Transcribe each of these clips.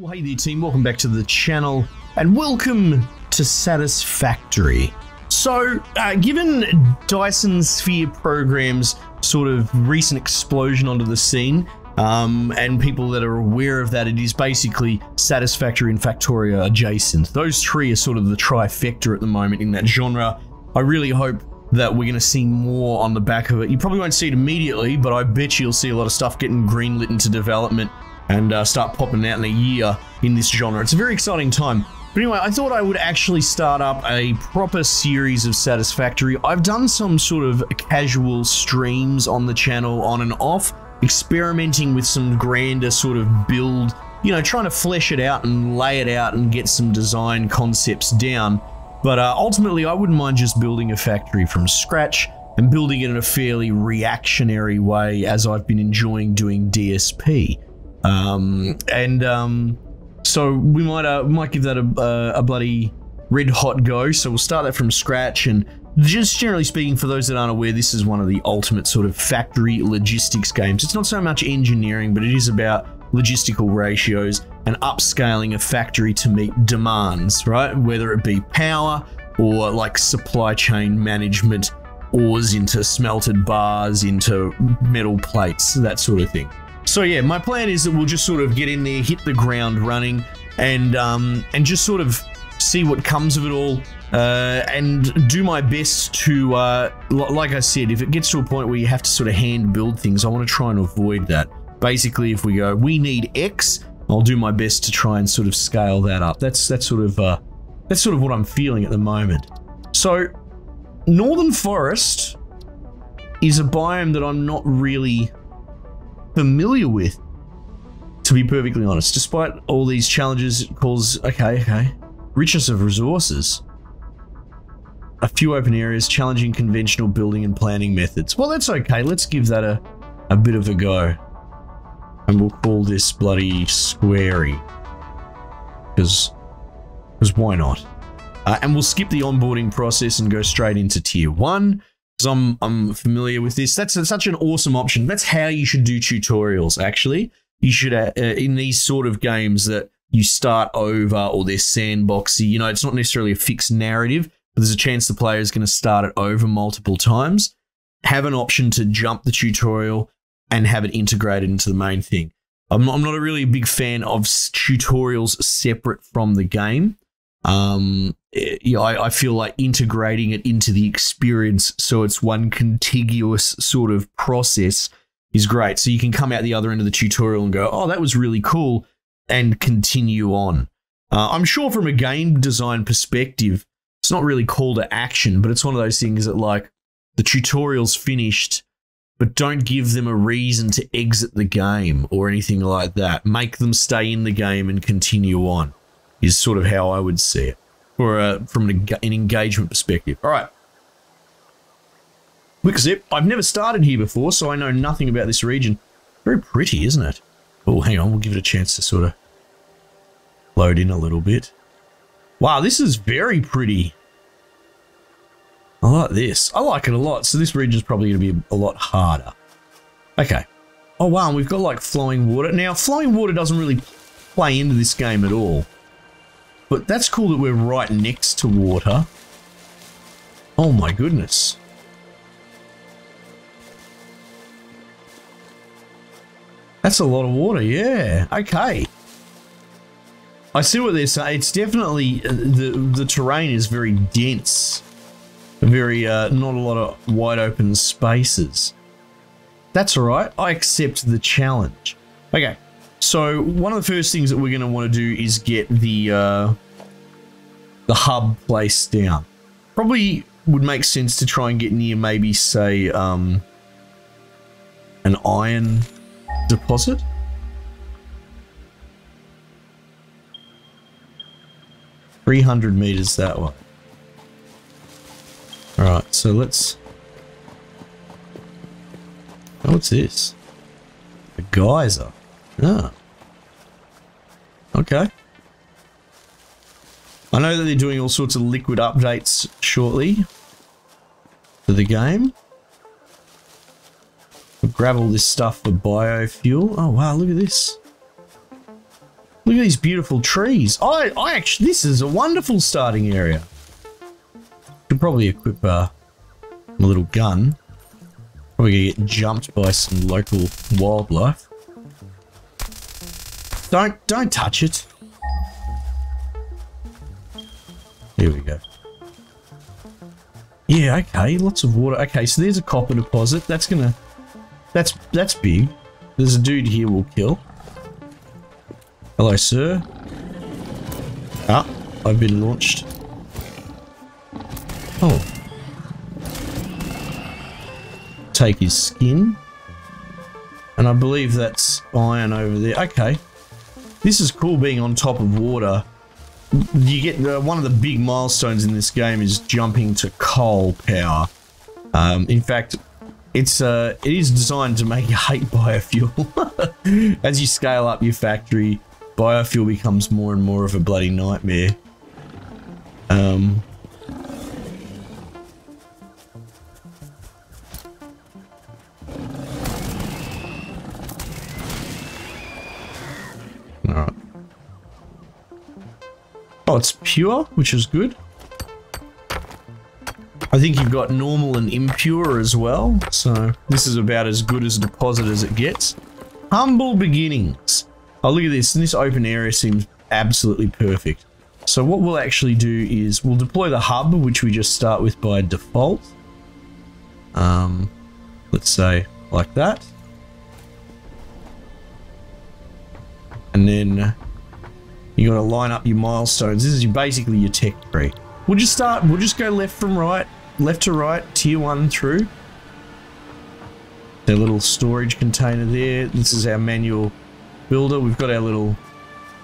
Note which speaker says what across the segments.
Speaker 1: Well, hey there team, welcome back to the channel and welcome to Satisfactory. So, given Dyson Sphere Program's sort of recent explosion onto the scene, and people that are aware of that, it is basically Satisfactory and Factoria adjacent. Those three are sort of the trifecta at the moment in that genre. I really hope that we're going to see more on the back of it. You probably won't see it immediately, but I bet you'll see a lot of stuff getting greenlit into development and start popping out in a year in this genre. It's a very exciting time. But anyway, I thought I would actually start up a proper series of Satisfactory. I've done some sort of casual streams on the channel on and off, experimenting with some grander sort of build, you know, trying to flesh it out and lay it out and get some design concepts down. But ultimately, I wouldn't mind just building a factory from scratch and building it in a fairly reactionary way, as I've been enjoying doing DSP. So we might give that a bloody red hot go. So we'll start that from scratch, and just generally speaking, for those that aren't aware, this is one of the ultimate sort of factory logistics games. It's not so much engineering, but it is about logistical ratios and upscaling a factory to meet demands, right? Whether it be power or like supply chain management, ores into smelted bars, into metal plates, that sort of thing. So yeah, my plan is that we'll just sort of get in there, hit the ground running, and just sort of see what comes of it all, and do my best to, like I said, if it gets to a point where you have to sort of hand build things, I want to try and avoid that. Basically, if we go, we need X, I'll do my best to try and sort of scale that up. That's sort of what I'm feeling at the moment. So, Northern Forest is a biome that I'm not really familiar with, to be perfectly honest. Despite all these challenges, it calls, okay, richness of resources, a few open areas, challenging conventional building and planning methods. Well, that's okay. Let's give that a bit of a go, and we'll call this bloody Squarey, because why not? And we'll skip the onboarding process and go straight into tier 1. Because I'm familiar with this. That's such an awesome option. That's how you should do tutorials, actually. You should, in these sort of games that you start over or they're sandboxy, you know, it's not necessarily a fixed narrative, but there's a chance the player is going to start it over multiple times. Have an option to jump the tutorial and have it integrated into the main thing. I'm not a really big fan of tutorials separate from the game. I feel like integrating it into the experience so it's one contiguous sort of process is great. So you can come out the other end of the tutorial and go, oh, that was really cool, and continue on. I'm sure from a game design perspective, it's not really call to action, but it's one of those things that, like, the tutorial's finished, but don't give them a reason to exit the game or anything like that. Make them stay in the game and continue on, is sort of how I would see it, or from an engagement perspective. All right. Quick zip. I've never started here before, so I know nothing about this region. Very pretty, isn't it? Oh, hang on. We'll give it a chance to sort of load in a little bit. Wow, this is very pretty. I like this. I like it a lot. So this region's probably going to be a lot harder. Okay. Oh, wow. And we've got like flowing water. Now, flowing water doesn't really play into this game at all. But that's cool that we're right next to water. Oh my goodness. That's a lot of water, yeah. Okay. I see what they're saying. It's definitely, the terrain is very dense. Very, not a lot of wide open spaces. That's all right. I accept the challenge. Okay. So one of the first things that we're going to want to do is get the hub placed down. Probably would make sense to try and get near maybe, say, an iron deposit. $300 meters that way. All right, so let's. Oh, what's this? A geyser. Ah. Okay. I know that they're doing all sorts of liquid updates shortly for the game. We'll grab all this stuff for biofuel. Oh wow, look at this. Look at these beautiful trees. I actually, this is a wonderful starting area. Could probably equip my little gun. Probably gonna get jumped by some local wildlife. Don't touch it. Here we go. Yeah, okay, lots of water. Okay, so there's a copper deposit. That's big. There's a dude here we'll kill. Hello, sir. Ah, I've been launched. Oh. Take his skin. And I believe that's iron over there. Okay. This is cool being on top of water. You get one of the big milestones in this game is jumping to coal power. In fact, it is designed to make you hate biofuel. As you scale up your factory, biofuel becomes more and more of a bloody nightmare. Alright. Oh, it's pure, which is good. I think you've got normal and impure as well, so this is about as good as a deposit as it gets. Humble beginnings. Oh, look at this. This open area seems absolutely perfect. So what we'll actually do is we'll deploy the hub, which we just start with by default. Let's say like that. And then you got to line up your milestones. This is basically your tech tree. We'll just go left to right, tier 1 through. The little storage container there. This is our manual builder. We've got our little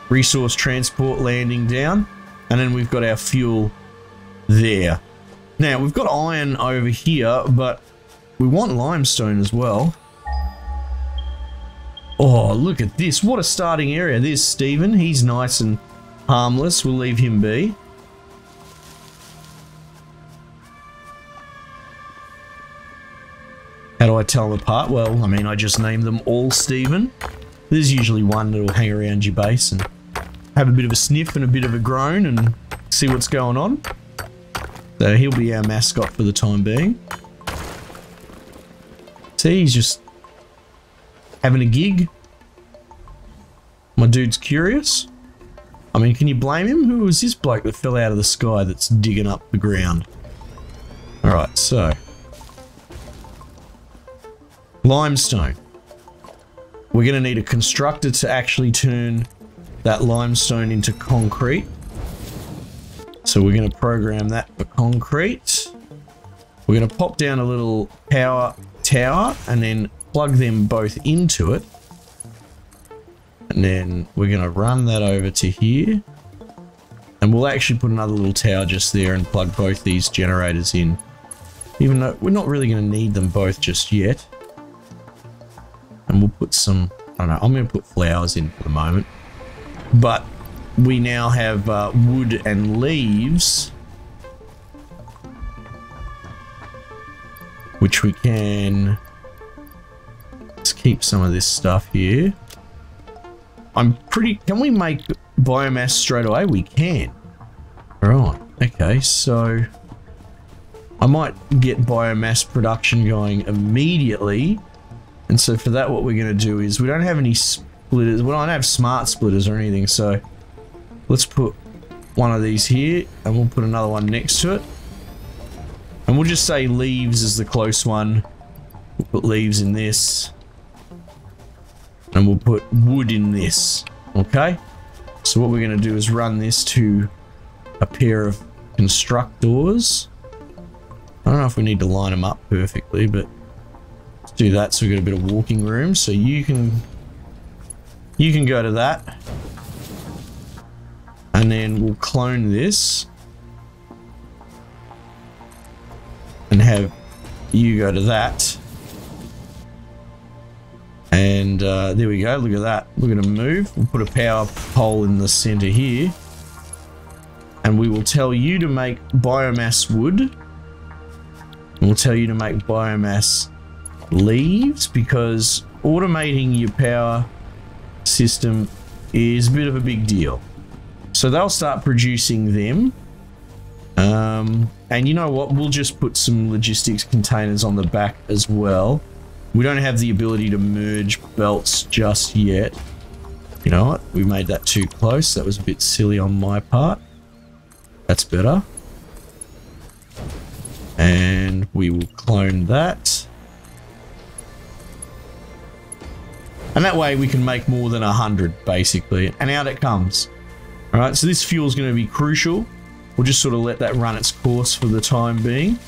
Speaker 1: resource transport landing down, and then we've got our fuel there. Now we've got iron over here, but we want limestone as well. Oh, look at this. What a starting area. There's Steven. He's nice and harmless. We'll leave him be. How do I tell them apart? Well, I mean, I just name them all Steven. There's usually one that'll hang around your base and have a bit of a sniff and a bit of a groan and see what's going on. So he'll be our mascot for the time being. See, he's just having a gig. My dude's curious. I mean, can you blame him? Who was this bloke that fell out of the sky that's digging up the ground? Alright, so. Limestone. We're going to need a constructor to actually turn that limestone into concrete. So we're going to program that for concrete. We're going to pop down a little power tower and then plug them both into it. And then we're going to run that over to here. And we'll actually put another little tower just there and plug both these generators in. Even though we're not really going to need them both just yet. And we'll put some, I don't know, I'm going to put flowers in for the moment. But we now have wood and leaves, which we can, let's keep some of this stuff here. Can we make biomass straight away? We can. Right, okay, so I might get biomass production going immediately. And so for that, what we're going to do is, we don't have any splitters, we don't have smart splitters or anything, so let's put one of these here, and we'll put another one next to it. And we'll just say leaves is the close one. We'll put leaves in this. And we'll put wood in this, okay? So what we're going to do is run this to a pair of constructors. I don't know if we need to line them up perfectly, but let's do that so we've got a bit of walking room. So you can go to that. And then we'll clone this. And have you go to that. And there we go, look at that. We're going to move. We'll put a power pole in the center here. And we will tell you to make biomass wood. And we'll tell you to make biomass leaves, because automating your power system is a bit of a big deal. So they'll start producing them. And you know what? We'll just put some logistics containers on the back as well. We don't have the ability to merge belts just yet. You know what? We made that too close. That was a bit silly on my part. That's better. And we will clone that. And that way we can make more than 100, basically. And out it comes. Alright, so this fuel is going to be crucial. We'll just sort of let that run its course for the time being.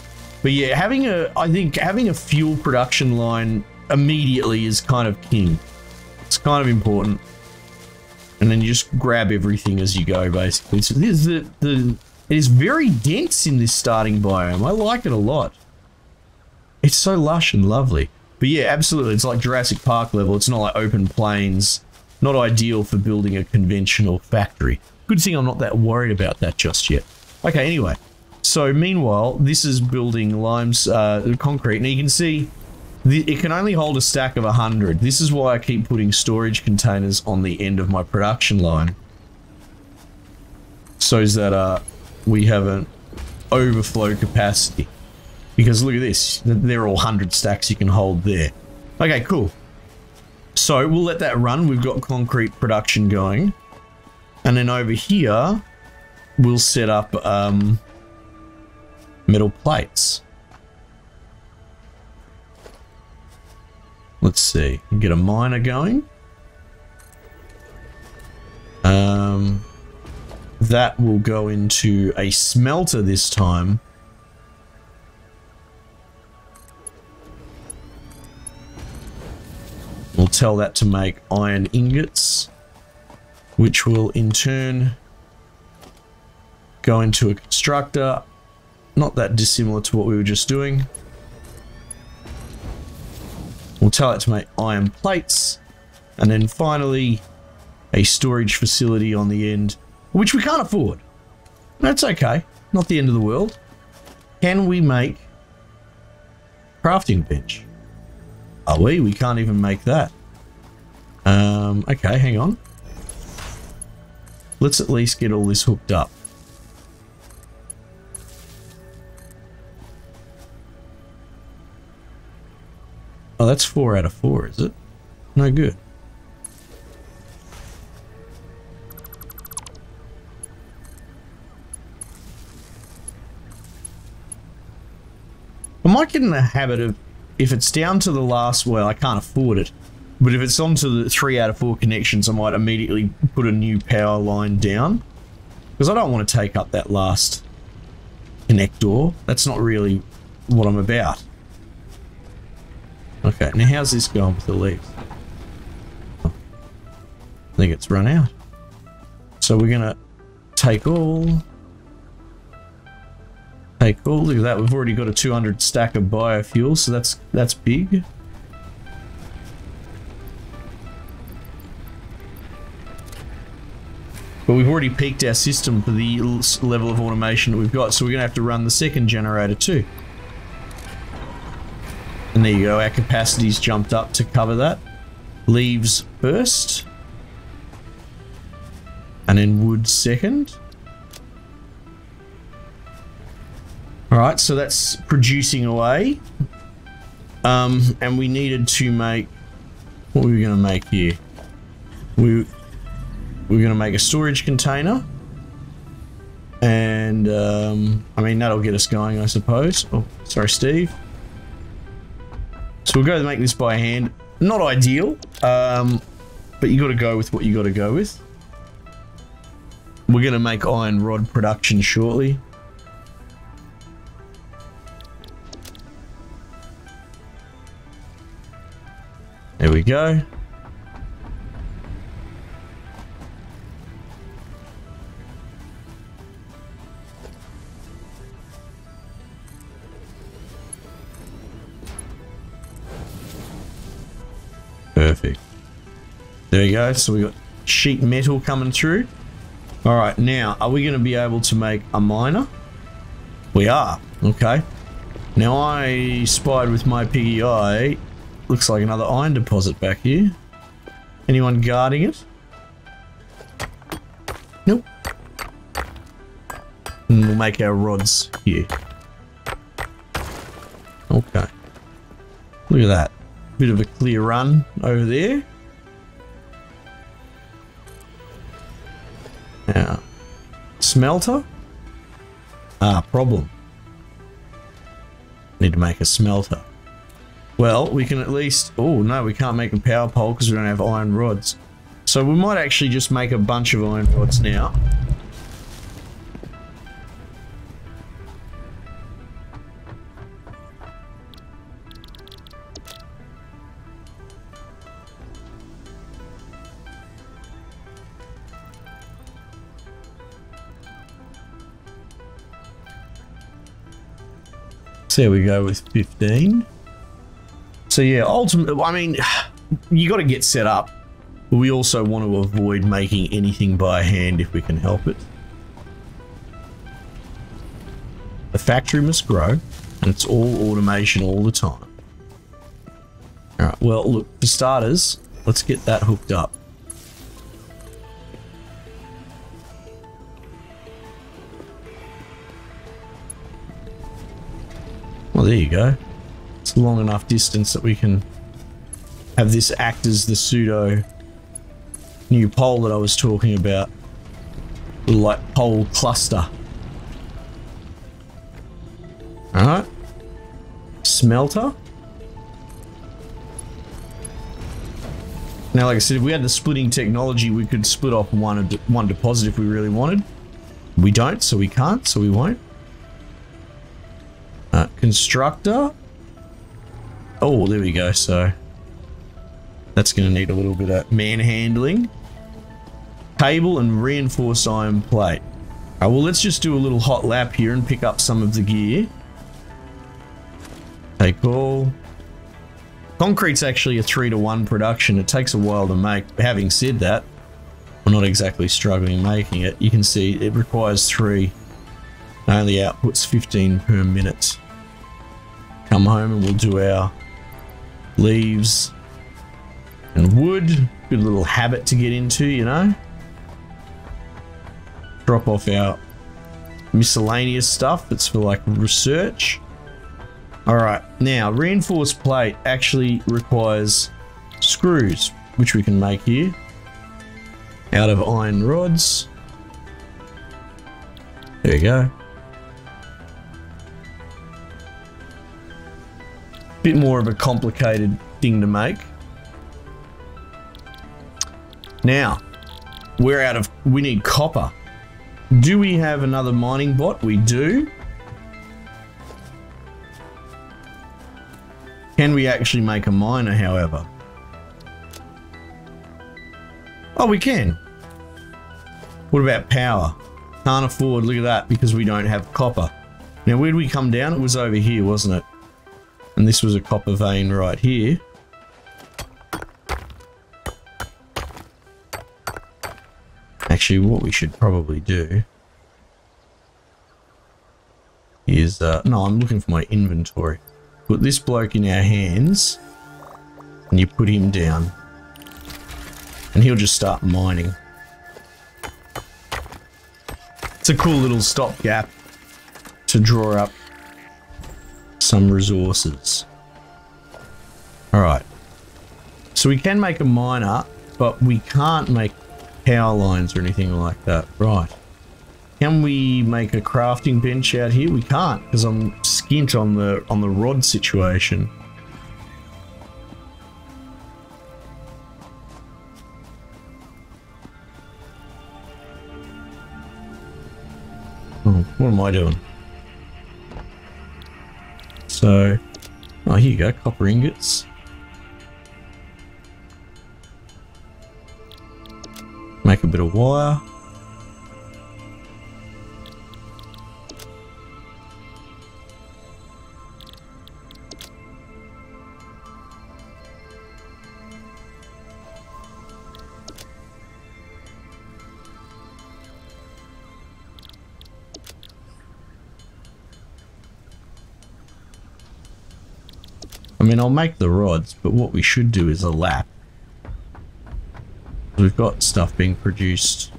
Speaker 1: But yeah, I think having a fuel production line immediately is kind of king. It's kind of important. And then you just grab everything as you go, basically. So it is very dense in this starting biome. I like it a lot. It's so lush and lovely. But yeah, absolutely, it's like Jurassic Park level. It's not like open plains. Not ideal for building a conventional factory. Good thing I'm not that worried about that just yet. Okay, anyway. So meanwhile, this is building concrete. Now you can see it can only hold a stack of 100. This is why I keep putting storage containers on the end of my production line. So that we have an overflow capacity. Because look at this. They're all 100 stacks you can hold there. Okay, cool. So we'll let that run. We've got concrete production going. And then over here, we'll set up metal plates. Let's see. Get a miner going. That will go into a smelter this time. We'll tell that to make iron ingots, which will in turn go into a constructor. Not that dissimilar to what we were just doing. We'll tell it to make iron plates, and then finally a storage facility on the end, which we can't afford. That's okay, not the end of the world. Can we make crafting bench? Are we? We can't even make that. Okay, hang on. Let's at least get all this hooked up. Oh, that's 4 out of 4, is it? No good. I might get in the habit of, if it's down to the last, well, I can't afford it, but if it's onto the 3 out of 4 connections, I might immediately put a new power line down, because I don't want to take up that last connector. That's not really what I'm about. Okay, now how's this going with the leaves? Oh, I think it's run out. So we're gonna take all. Look at that, we've already got a 200 stack of biofuel, so that's big. But we've already peaked our system for the level of automation that we've got, so we're gonna have to run the second generator too. And there you go, our capacity's jumped up to cover that. Leaves first. And then wood second. Alright, so that's producing away. And we needed to make... What were we going to make here? We're going to make a storage container. And, I mean, that'll get us going, I suppose. Oh, sorry, Steve. So we'll go to make this by hand. Not ideal, but you got to go with what you got to go with. We're going to make iron rod production shortly. There we go. Perfect. There you go. So we got sheet metal coming through. All right, now are we going to be able to make a miner? We are. Okay. Now I spied with my piggy eye. Looks like another iron deposit back here. Anyone guarding it? Nope. And we'll make our rods here. Okay. Look at that. Bit of a clear run over there. Now, smelter? Ah, problem. Need to make a smelter. Well, we can at least... Oh, no, we can't make a power pole because we don't have iron rods. So we might actually just make a bunch of iron rods now. So there we go with 15. So yeah, ultimately, I mean, you got to get set up. But we also want to avoid making anything by hand if we can help it. The factory must grow, and it's all automation all the time. Alright, well, look, for starters, let's get that hooked up. Well, there you go. It's a long enough distance that we can have this act as the pseudo new pole that I was talking about. Little like pole cluster. Alright. Smelter. Now, like I said, if we had the splitting technology, we could split off one deposit if we really wanted. We don't, so we can't, so we won't. Constructor. Oh, there we go. So that's going to need a little bit of manhandling. Cable and reinforced iron plate. Well, let's just do a little hot lap here and pick up some of the gear. Take all. Concrete's actually a 3-to-1 production. It takes a while to make. Having said that, we're not exactly struggling making it. You can see it requires 3. Only outputs 15 per minute. Come home and we'll do our leaves and wood. Good little habit to get into, you know. Drop off our miscellaneous stuff that's for like research. Alright, now reinforced plate actually requires screws, which we can make here out of iron rods. There we go. Bit more of a complicated thing to make. Now, we need copper. Do we have another mining bot? We do. Can we actually make a miner, however? Oh, we can. What about power? Can't afford, look at that, because we don't have copper. Now, where did we come down? It was over here, wasn't it? And this was a copper vein right here. Actually, what we should probably do is, no, I'm looking for my inventory. Put this bloke in our hands, and you put him down, and he'll just start mining. It's a cool little stopgap to draw up some resources. Alright. So we can make a miner, but we can't make power lines or anything like that. Right. Can we make a crafting bench out here? We can't, because I'm skint on the rod situation. Oh, what am I doing? So, oh, here you go, copper ingots. Make a bit of wire. I mean, I'll make the rods, but what we should do is a lap. We've got stuff being produced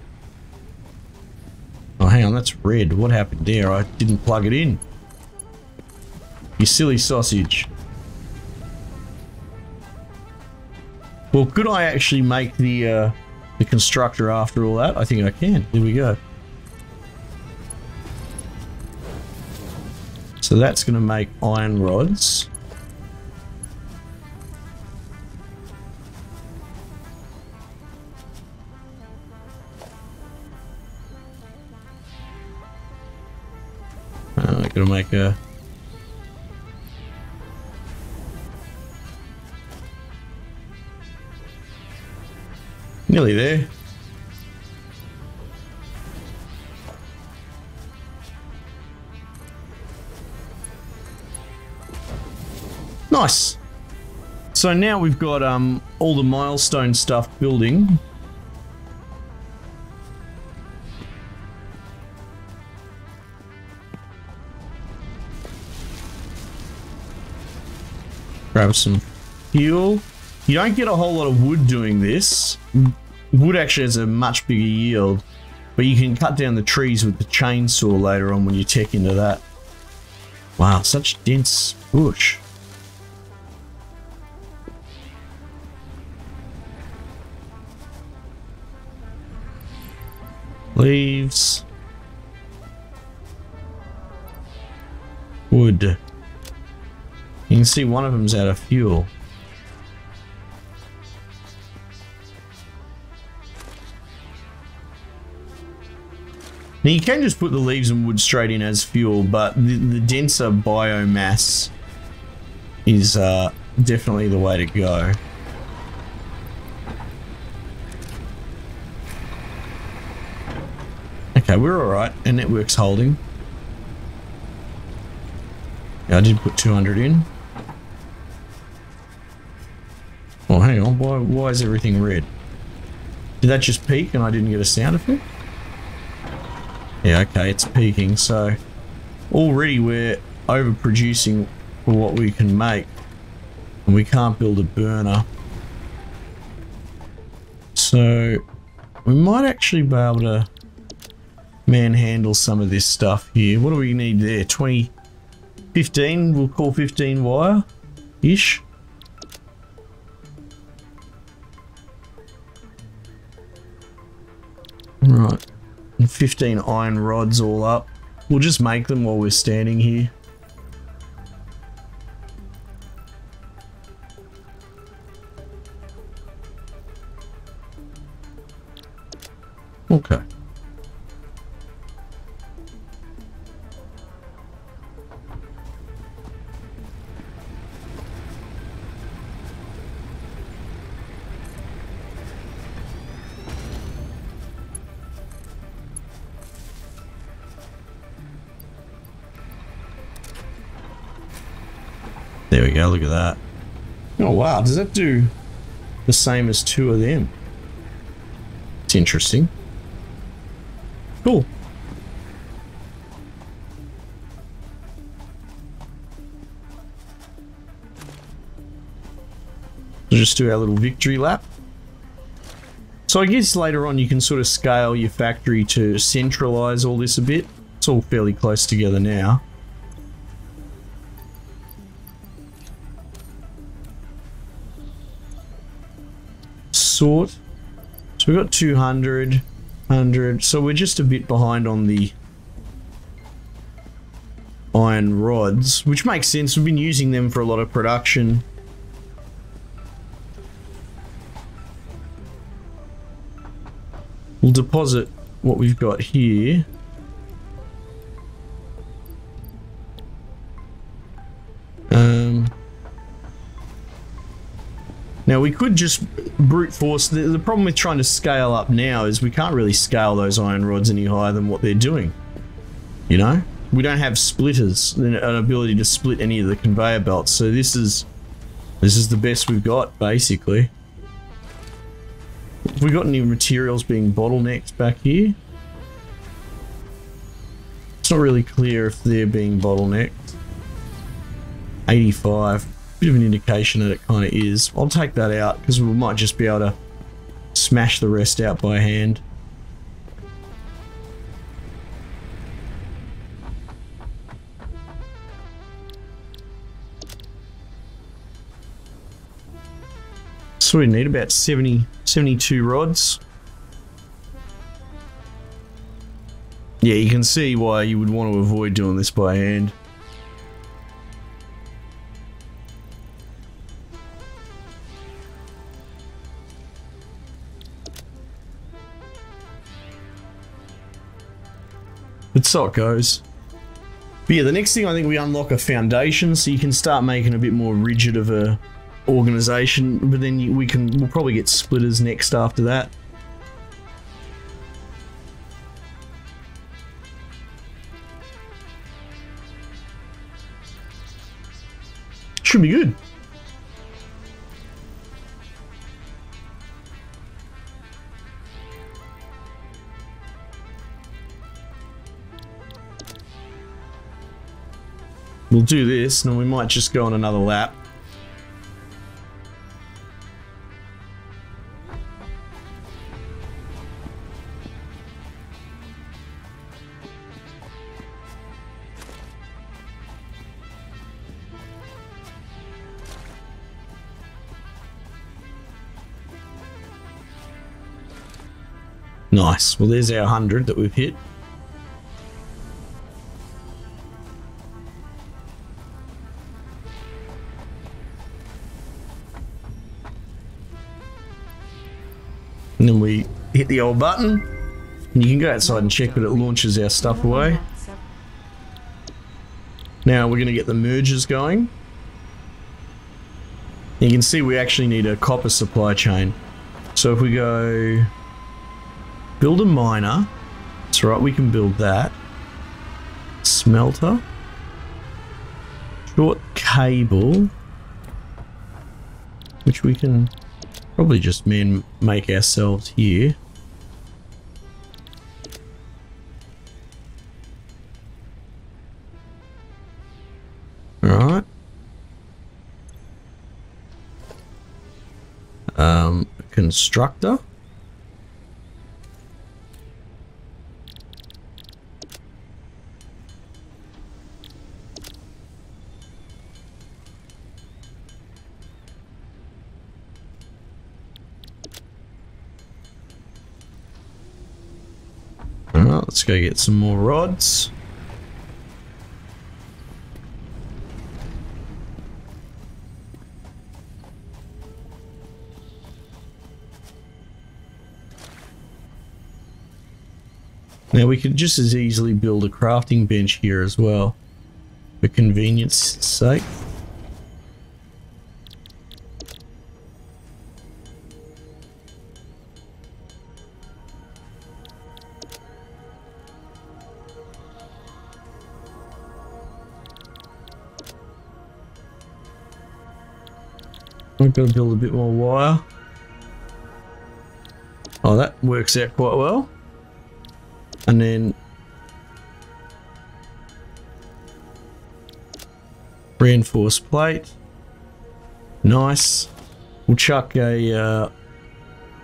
Speaker 1: that's red. What happened there? I didn't plug it in. You silly sausage. Well, could I actually make the constructor after all that? I think I can. There we go. So that's going to make iron rods. I'm going to make a... Nearly there. Nice. So now we've got all the milestone stuff building. Grab some fuel. You don't get a whole lot of wood doing this. Wood actually has a much bigger yield, but you can cut down the trees with the chainsaw later on when you tech into that. Wow, such dense bush. Leaves. Wood. You can see one of them's out of fuel. Now you can just put the leaves and wood straight in as fuel, but the denser biomass is definitely the way to go. Okay, we're alright. Our network's holding. Yeah, I did put 200 in. Oh, hang on. Why is everything red? Did that just peak and I didn't get a sound effect? Yeah, okay, it's peaking. So already we're overproducing for what we can make. And we can't build a burner. So we might actually be able to manhandle some of this stuff here. What do we need there? 15, we'll call 15 wire-ish. Right, and 15 iron rods all up. We'll just make them while we're standing here. Okay. There we go, look at that. Oh wow, does that do the same as 2 of them? It's interesting. Cool. We'll just do our little victory lap. So I guess later on you can sort of scale your factory to centralize all this a bit. It's all fairly close together now. Sort. So we've got 200, 100. So we're just a bit behind on the iron rods, which makes sense. We've been using them for a lot of production. We'll deposit what we've got here. Now we could just brute force. The problem with trying to scale up now is we can't really scale those iron rods any higher than what they're doing. You know? We don't have splitters, an ability to split any of the conveyor belts, so this is the best we've got, basically. Have we got any materials being bottlenecked back here? It's not really clear if they're being bottlenecked. 85. Bit of an indication that it kind of is. I'll take that out because we might just be able to smash the rest out by hand. So we need about 72 rods. Yeah, you can see why you would want to avoid doing this by hand. But so it goes. But yeah, the next thing I think we unlock a foundation, so you can start making a bit more rigid of a organization. But then we'll probably get splitters next after that. Should be good. We'll do this, and we might just go on another lap. Nice. Well, there's our 100 that we've hit. And then we hit the old button, and you can go outside and check that it launches our stuff away. Now we're going to get the mergers going. You can see we actually need a copper supply chain. So if we go build a miner, that's right, we can build that. Smelter. Short cable, which we can probably just make ourselves here. Alright. Constructor. Alright, let's go get some more rods. Now we could just as easily build a crafting bench here as well, for convenience sake. I've got to build a bit more wire. Oh, that works out quite well. And then reinforced plate. Nice. We'll chuck a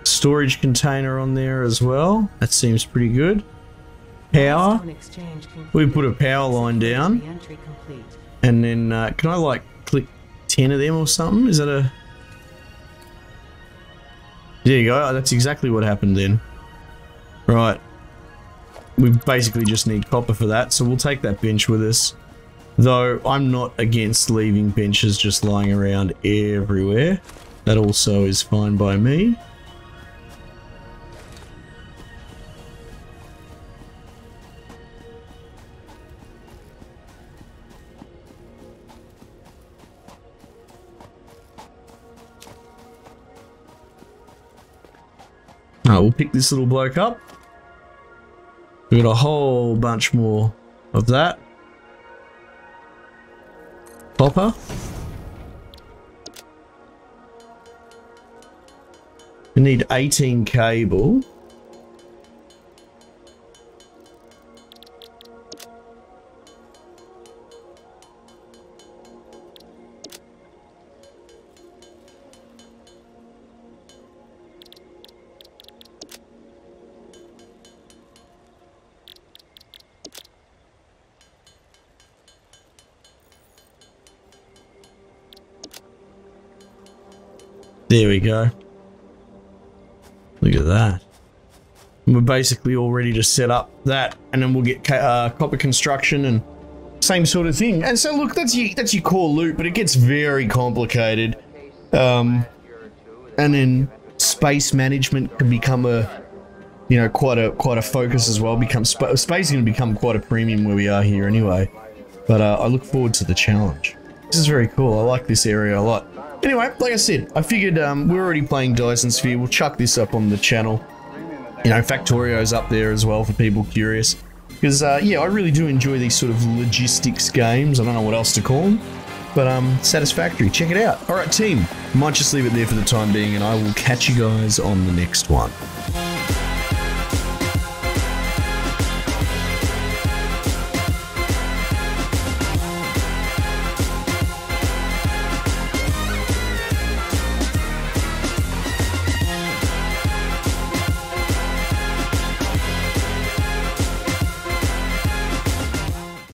Speaker 1: storage container on there as well. That seems pretty good. Power. We put a power line down. And then can I like click 10 of them or something? Is that a... There you go. That's exactly what happened then. Right. We basically just need copper for that, so we'll take that bench with us. Though I'm not against leaving benches just lying around everywhere. That also is fine by me. Oh, we'll pick this little bloke up. We've got a whole bunch more of that. Copper. We need 18 cable. There we go. Look at that. And we're basically all ready to set up that, and then we'll get copper construction and same sort of thing. And so look, that's your core loop, but it gets very complicated. And then space management can become a, you know, quite a focus as well. Space is going to become quite a premium where we are here anyway. But I look forward to the challenge. This is very cool. I like this area a lot. Anyway, like I said, I figured we're already playing Dyson Sphere. We'll chuck this up on the channel. You know, Factorio's up there as well for people curious. Because, yeah, I really do enjoy these sort of logistics games. I don't know what else to call them. But, Satisfactory. Check it out. Alright, team. Might just leave it there for the time being, and I will catch you guys on the next one.